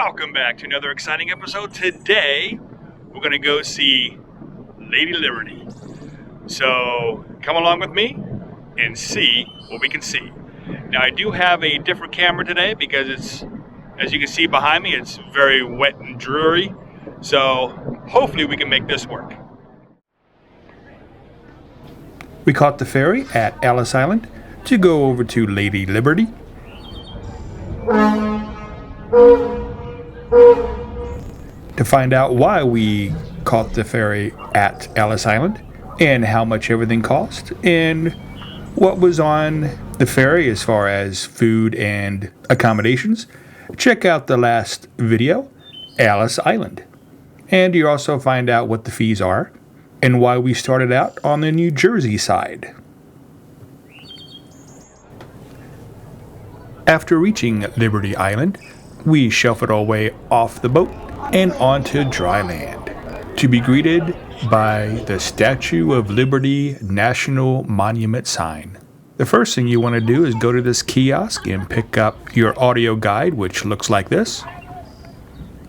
Welcome back to another exciting episode. Today, we're going to go see Lady Liberty. So, come along with me and see what we can see. Now, I do have a different camera today because it's, as you can see behind me, it's very wet and dreary. So, hopefully we can make this work. We caught the ferry at Ellis Island to go over to Lady Liberty. To find out why we caught the ferry at Ellis Island and how much everything cost and what was on the ferry as far as food and accommodations, check out the last video, Ellis Island. And you also find out what the fees are and why we started out on the New Jersey side. After reaching Liberty Island, we shuffled our way off the boat and onto dry land to be greeted by the Statue of Liberty National Monument sign. The first thing you want to do is go to this kiosk and pick up your audio guide, which looks like this,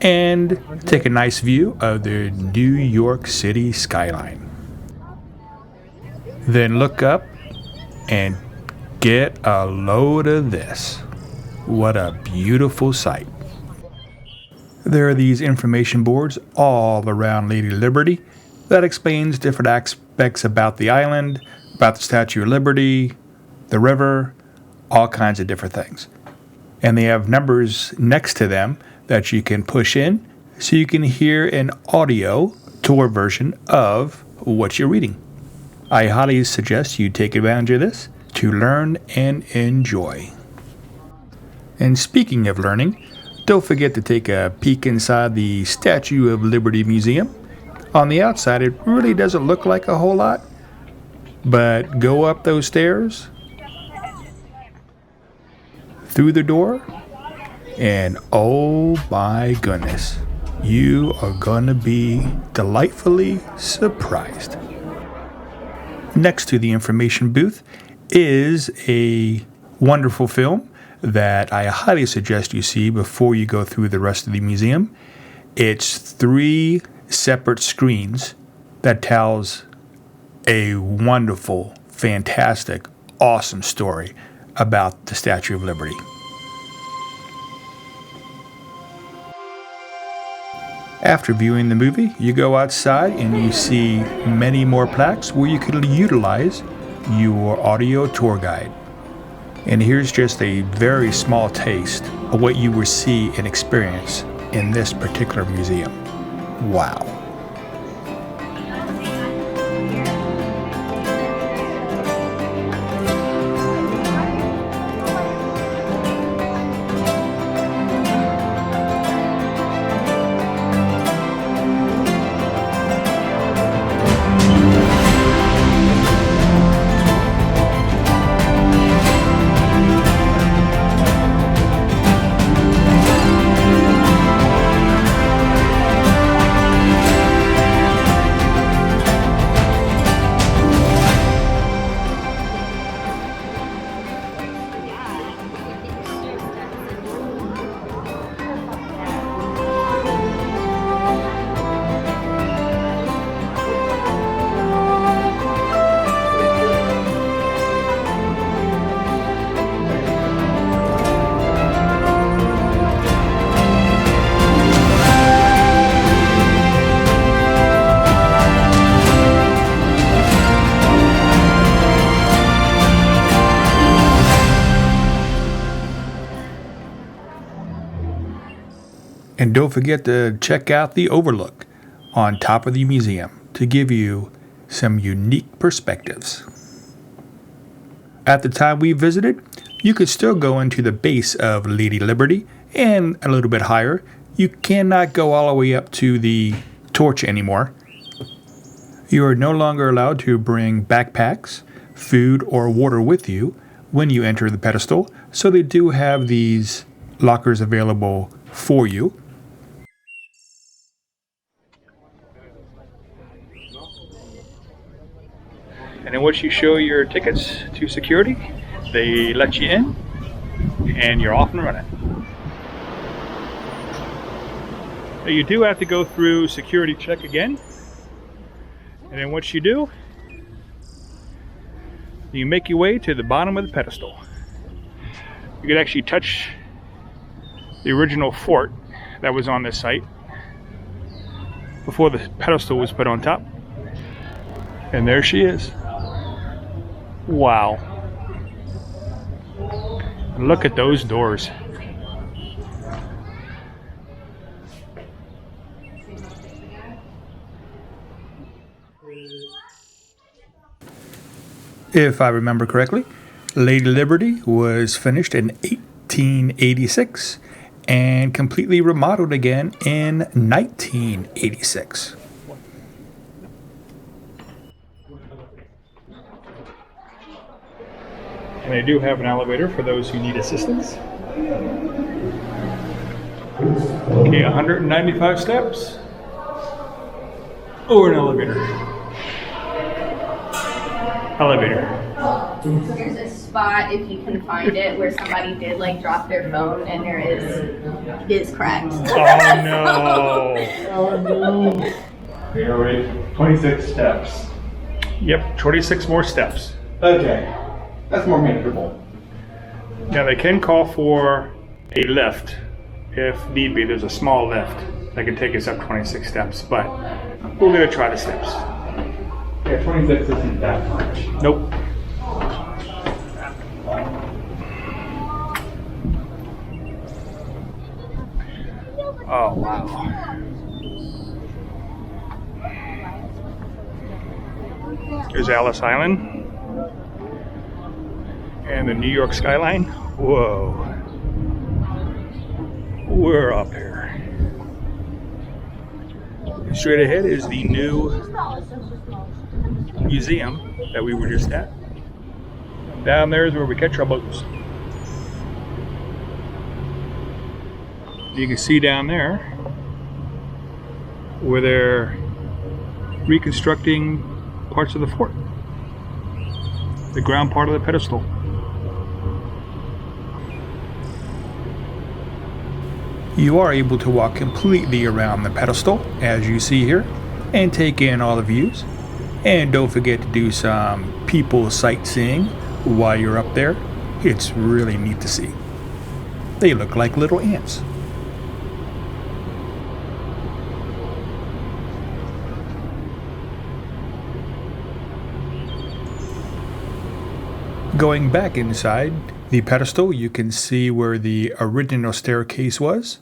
and take a nice view of the New York City skyline. Then look up and get a load of this. What a beautiful sight. There are these information boards all around Lady Liberty that explains different aspects about the island, about the Statue of Liberty, the river, all kinds of different things. And they have numbers next to them that you can push in so you can hear an audio tour version of what you're reading. I highly suggest you take advantage of this to learn and enjoy. And speaking of learning, don't forget to take a peek inside the Statue of Liberty Museum. On the outside, it really doesn't look like a whole lot, but go up those stairs, through the door, and oh my goodness, you are gonna be delightfully surprised. Next to the information booth is a wonderful film that I highly suggest you see before you go through the rest of the museum. It's 3 separate screens that tells a wonderful, fantastic, awesome story about the Statue of Liberty. After viewing the movie, you go outside and you see many more plaques where you can utilize your audio tour guide. And here's just a very small taste of what you will see and experience in this particular museum. Wow. And don't forget to check out the overlook on top of the museum to give you some unique perspectives. At the time we visited, you could still go into the base of Lady Liberty and a little bit higher. You cannot go all the way up to the torch anymore. You are no longer allowed to bring backpacks, food, or water with you when you enter the pedestal, so they do have these lockers available for you. And then once you show your tickets to security, they let you in and you're off and running. You do have to go through security check again. And then once you do, you make your way to the bottom of the pedestal. You can actually touch the original fort that was on this site before the pedestal was put on top. And there she is. Wow. Look at those doors. If I remember correctly, Lady Liberty was finished in 1886 and completely remodeled again in 1986. And they do have an elevator for those who need assistance. Okay, 195 steps or an elevator. Elevator. There's a spot, if you can find it, where somebody did like drop their phone and it is cracked. Oh no. Oh no. Okay, all right. 26 steps. Yep, 26 more steps. Okay. That's more manageable. Now they can call for a lift if need be. There's a small lift that can take us up 26 steps, but we're gonna try the steps. Yeah, 26 isn't that much. Nope. Oh wow. Here's Ellis Island and the New York skyline. Whoa. We're up here. Straight ahead is the new museum that we were just at. Down there is where we catch our boats. You can see down there where they're reconstructing parts of the fort. The ground part of the pedestal. You are able to walk completely around the pedestal, as you see here, and take in all the views. And don't forget to do some people sightseeing while you're up there. It's really neat to see. They look like little ants. Going back inside the pedestal, you can see where the original staircase was.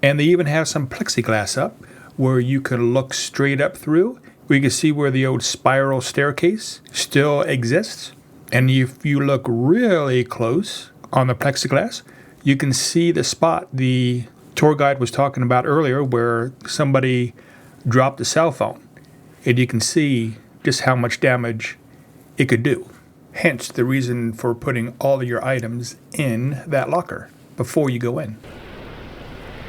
And they even have some plexiglass up where you can look straight up through. We can see where the old spiral staircase still exists. And if you look really close on the plexiglass, you can see the spot the tour guide was talking about earlier where somebody dropped a cell phone. And you can see just how much damage it could do. Hence the reason for putting all of your items in that locker before you go in.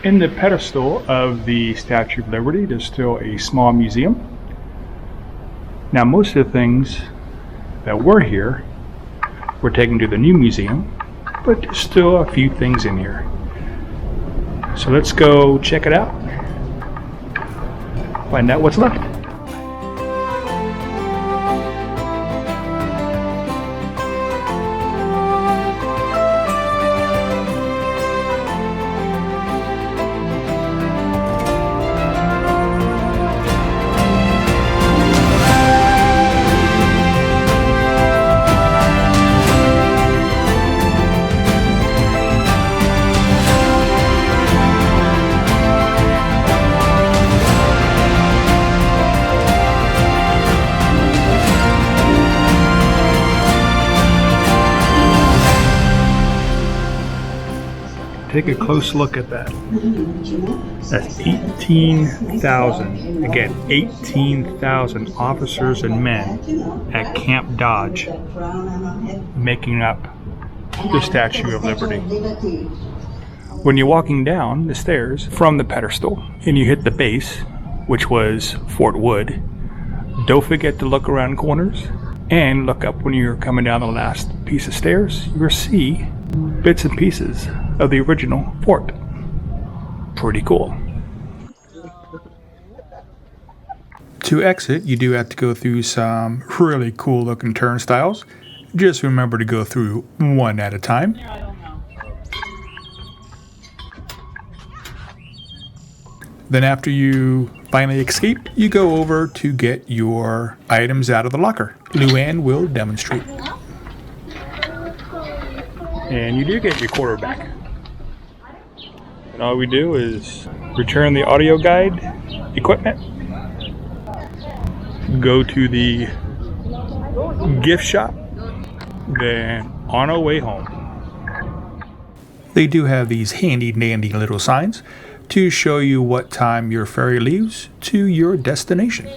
In the pedestal of the Statue of Liberty, there's still a small museum. Now most of the things that were here were taken to the new museum, but there's still a few things in here. So let's go check it out. Find out what's left. Take a close look at that. That's 18,000, again, 18,000 officers and men at Camp Dodge making up the Statue of Liberty. When you're walking down the stairs from the pedestal and you hit the base, which was Fort Wood, don't forget to look around corners and look up when you're coming down the last piece of stairs. You'll see bits and pieces of the original fort. pretty cool. To exit, you do have to go through some really cool looking turnstiles. Just remember to go through one at a time. Then after you finally escape, you go over to get your items out of the locker. Luann will demonstrate. And you do get your quarter back. And all we do is return the audio guide equipment, go to the gift shop, then on our way home. They do have these handy dandy little signs to show you what time your ferry leaves to your destination.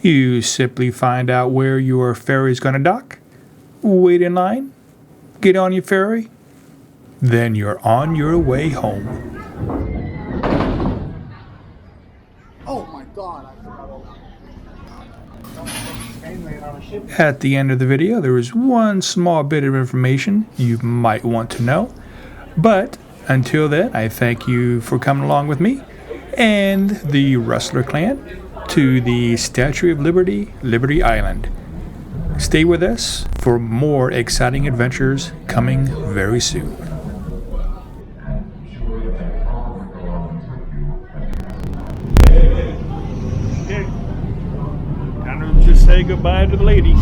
You simply find out where your ferry is going to dock, wait in line, get on your ferry, then you're on your way home. Oh my God. At the end of the video, there is one small bit of information you might want to know. But until then, I thank you for coming along with me and the Rustler Clan to the Statue of Liberty, Liberty Island. Stay with us for more exciting adventures coming very soon. Time to just say goodbye to the lady.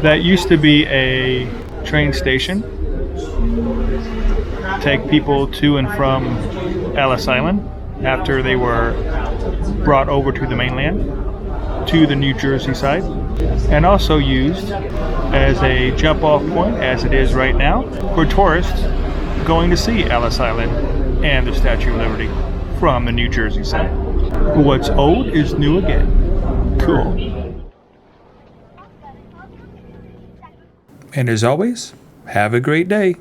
That used to be a train station. Take people to and from Ellis Island after they were brought over to the mainland, to the New Jersey side, and also used as a jump-off point, as it is right now, for tourists going to see Ellis Island and the Statue of Liberty from the New Jersey side. What's old is new again. Cool. And as always, have a great day.